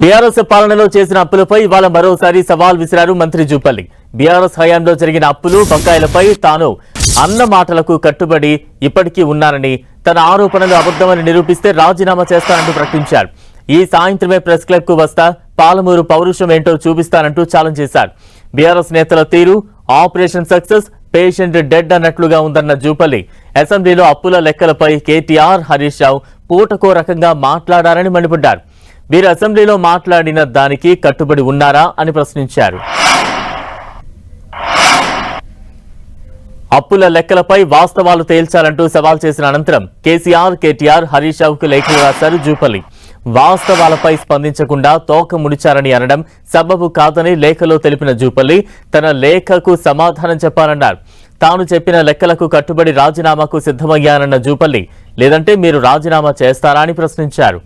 BRS పాలనలో చేసిన అప్పులపై ఇవాళ మరోసారి సవాల్ విసిరారు మంత్రి జూపల్లి. బీఆర్ఎస్ హయాంలో జరిగిన అప్పులు బకాయిలపై తాను అన్న మాటలకు కట్టుబడి ఇప్పటికీ ఉన్నానని, తన ఆరోపణలు అబద్దమని నిరూపిస్తే రాజీనామా చేస్తానంటూ ప్రకటించారు. ఈ సాయంత్రమే ప్రెస్ క్లబ్ కు వస్తా, పాలమూరు పౌరుషం ఏంటో చూపిస్తానంటూ ఛాలెంజ్ చేశారు. బీఆర్ఎస్ నేతల తీరు ఆపరేషన్ సక్సెస్, పేషెంట్ డెడ్ అన్నట్లుగా ఉందన్న జూపల్లి అసెంబ్లీలో అప్పుల లెక్కలపై కేటీఆర్, హరీష్ రావు పూటకో రకంగా మాట్లాడారని మండిపడ్డారు. వీరు అసెంబ్లీలో మాట్లాడిన దానికి కట్టుబడి ఉన్నారా అని ప్రశ్నించారు. అప్పుల లెక్కలపై వాస్తవాలు తేల్చాలంటూ సవాల్ చేసిన అనంతరం కేసీఆర్, కేటీఆర్, హరీష్ రావుకు లేఖలు రాశారు జూపల్లి. వాస్తవాలపై స్పందించకుండా తోక ముడిచారని అనడం సబబు కాదని లేఖలో తెలిపిన జూపల్లి తన లేఖకు సమాధానం చెప్పాలన్నారు. తాను చెప్పిన లెక్కలకు కట్టుబడి రాజీనామాకు సిద్ధమయ్యానన్న జూపల్లి లేదంటే మీరు రాజీనామా చేస్తారా అని ప్రశ్నించారు.